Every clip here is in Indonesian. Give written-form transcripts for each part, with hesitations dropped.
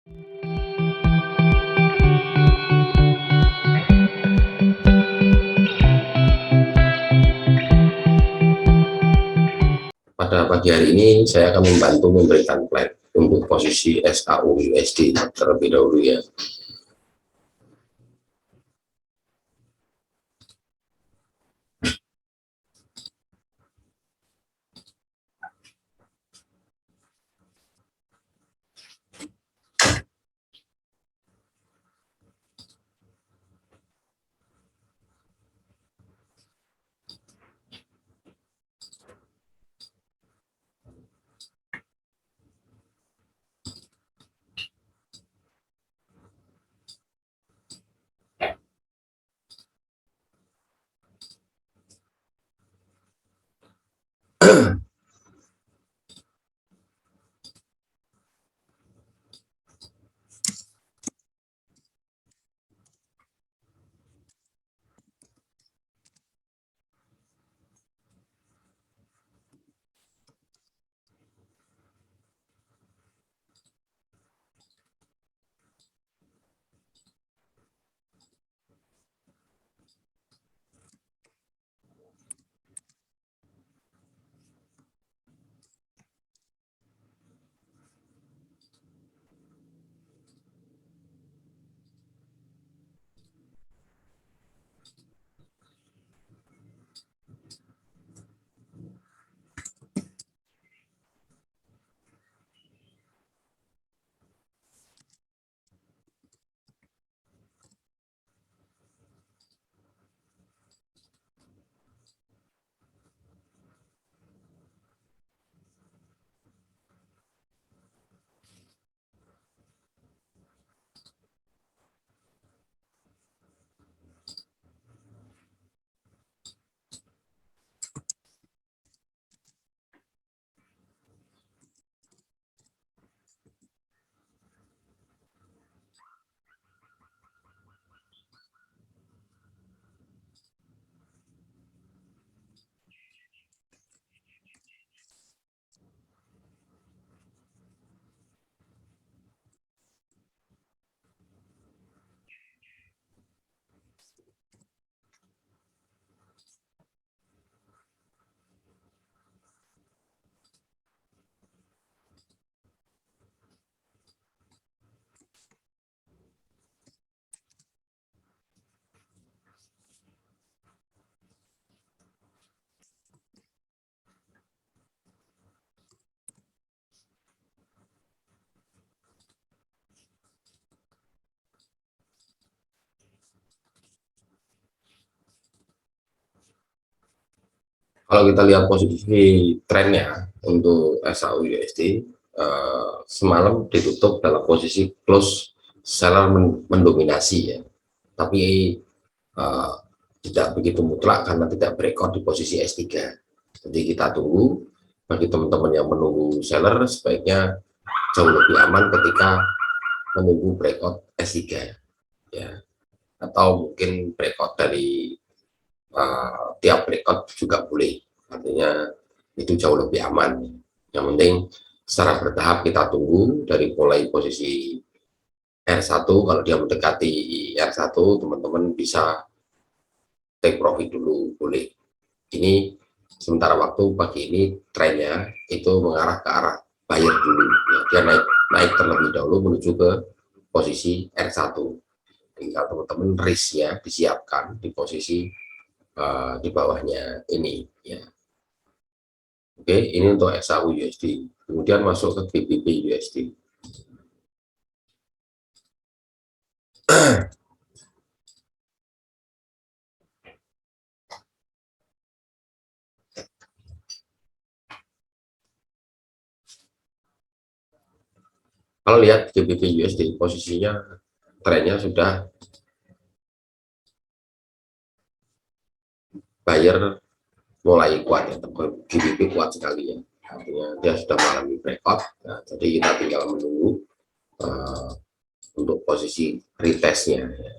Pada pagi hari ini saya akan membantu memberikan plan untuk posisi SAU USD terlebih dahulu ya. Kalau kita lihat posisi trennya untuk SAU USD semalam ditutup dalam posisi close seller mendominasi ya, tapi uh, tidak begitu mutlak karena tidak breakout di posisi S3. Jadi kita tunggu, bagi teman-teman yang menunggu seller sebaiknya jauh lebih aman ketika menunggu breakout S3 ya, atau mungkin breakout dari tiap breakout juga boleh, artinya itu jauh lebih aman. Yang penting secara bertahap kita tunggu dari mulai posisi R1. Kalau dia mendekati R1, teman-teman bisa take profit dulu, boleh. Ini sementara waktu pagi ini trennya itu mengarah ke arah buyer dulu ya. Dia naik terlebih dahulu menuju ke posisi R1. Tinggal teman-teman risknya disiapkan di posisi di bawahnya ini ya. Oke, ini untuk SAU USD. Kemudian masuk ke GBP USD. Kalau lihat GBP USD posisinya trennya sudah buyer mulai kuat ya, GBP kuat sekali ya, artinya dia sudah mengalami breakout. Nah, jadi kita tinggal menunggu uh, untuk posisi retestnya ya.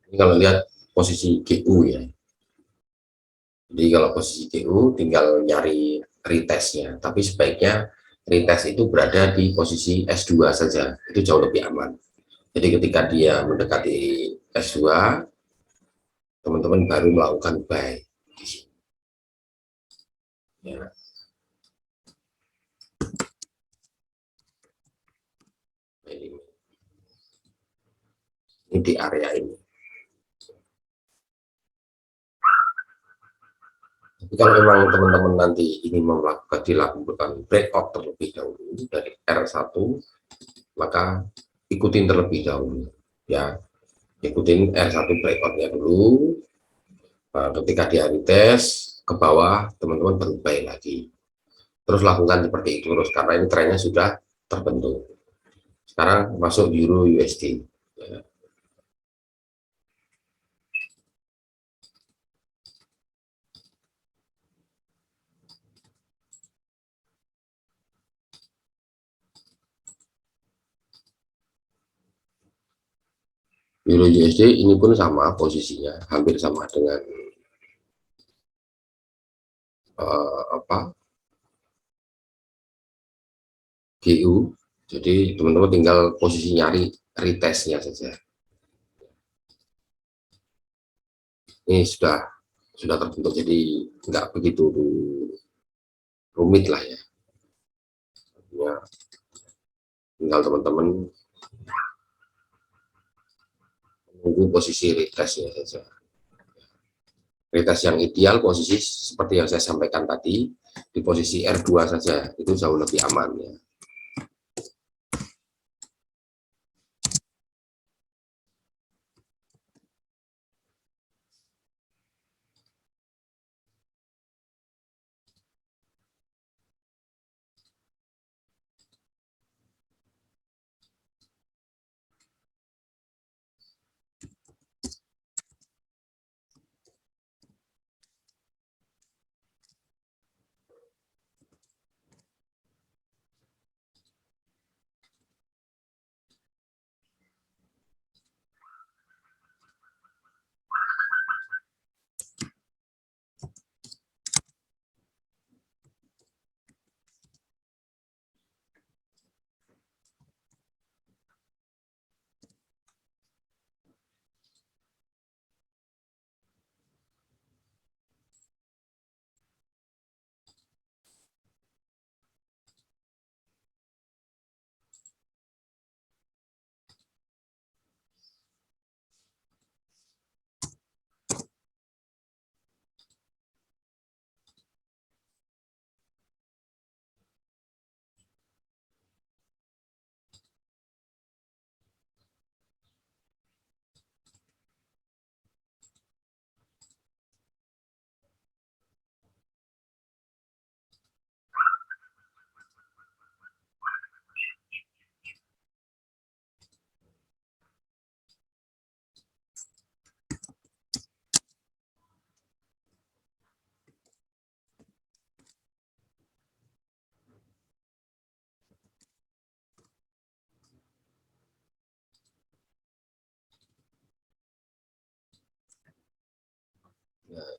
Ini kalau lihat posisi GU ya. Jadi kalau posisi GU tinggal nyari retestnya, tapi sebaiknya retest itu berada di posisi S2 saja, itu jauh lebih aman. Jadi ketika dia mendekati S2, teman-teman baru melakukan buy. Ya, ini di area ini. Tapi kalau memang teman-teman nanti ini dilakukan breakout terlebih dahulu dari R1, maka ikutin terlebih dahulu. Ya, ikutin R1 breakoutnya dulu. Nah, ketika dia retest ke bawah, teman-teman baru buy lagi. Terus lakukan seperti itu terus karena ini trennya sudah terbentuk. Sekarang masuk Euro USD. Ya. Euro USD ini pun sama posisinya, hampir sama dengan apa GU. Jadi teman-teman tinggal posisi nyari retestnya saja. Ini sudah terbentuk, jadi nggak begitu rumit lah ya. Ya, tinggal teman-teman menunggu posisi retestnya saja. Retest yang ideal posisi seperti yang saya sampaikan tadi di posisi R2 saja, itu jauh lebih aman ya.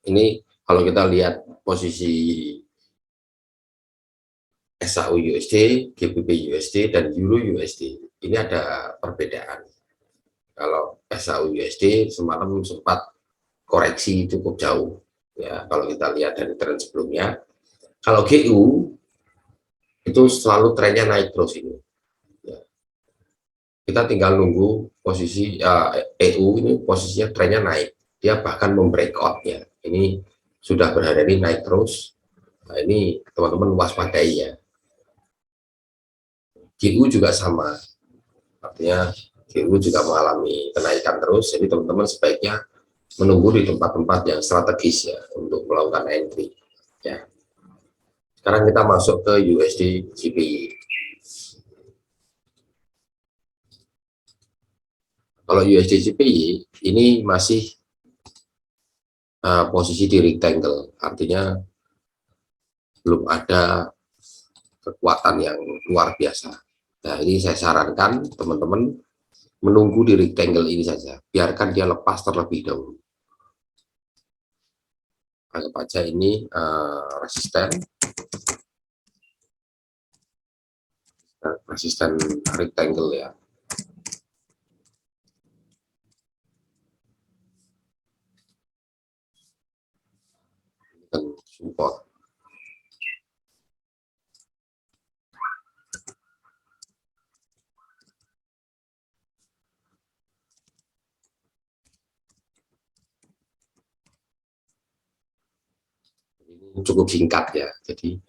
Ini kalau kita lihat posisi SAU USD, GBP USD, dan Euro USD, ini ada perbedaan. Kalau SAU USD semalam sempat koreksi cukup jauh, ya kalau kita lihat dari tren sebelumnya. Kalau GU itu selalu trennya naik terus ini. Ya. Kita tinggal nunggu posisi EU ini posisinya trennya naik, dia bahkan membreakout ya. Ini sudah berada di naik terus. Nah, ini teman-teman waspadai ya. GU juga sama, artinya GU juga mengalami kenaikan terus, jadi teman-teman sebaiknya menunggu di tempat-tempat yang strategis ya untuk melakukan entry ya. Sekarang kita masuk ke USD GBP. Kalau USD GBP ini masih posisi di rectangle, artinya belum ada kekuatan yang luar biasa. Nah, ini saya sarankan teman-teman menunggu di rectangle ini saja, biarkan dia lepas terlebih dahulu. Anggap aja ini resisten rectangle ya. Dan support. Ini cukup singkat ya, jadi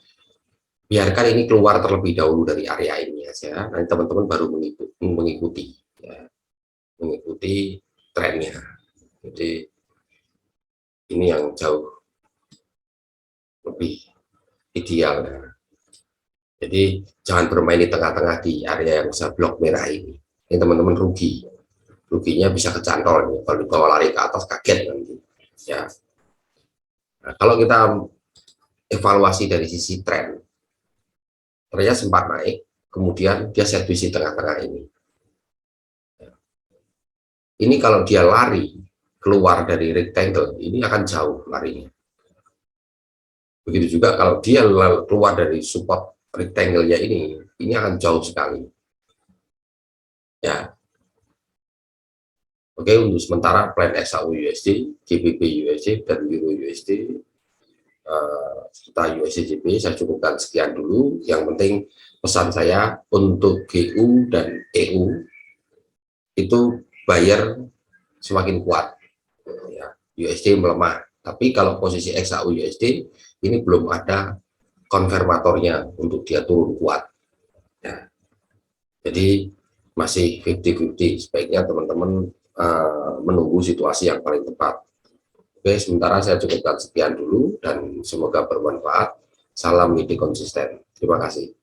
biarkan ini keluar terlebih dahulu dari area ini aja, nanti teman-teman baru mengikuti ya, mengikuti trennya. Jadi ini yang jauh lebih ideal ya. Jadi jangan bermain di tengah-tengah di area yang bisa blok merah ini teman-teman ruginya bisa kecantol nih. Kalau dibawa lari ke atas kaget nanti ya. Nah, kalau kita evaluasi dari sisi tren, ternyata sempat naik, kemudian dia servis di tengah-tengah ini. Ini kalau dia lari keluar dari rectangle, ini akan jauh larinya. Begitu juga kalau dia keluar dari support rectangle-nya ini akan jauh sekali. Ya. Oke, untuk sementara plan XAU USD, GBP USD, dan Euro USD, serta USD JP saya cukupkan sekian dulu. Yang penting pesan saya untuk GU dan EU itu buyer semakin kuat ya, USD melemah, tapi kalau posisi XAU USD ini belum ada konfirmatornya untuk dia turun kuat ya. Jadi masih 50-50, sebaiknya teman-teman menunggu situasi yang paling tepat. Oke, sementara saya cukupkan sekian dulu dan semoga bermanfaat. Salam ide konsisten. Terima kasih.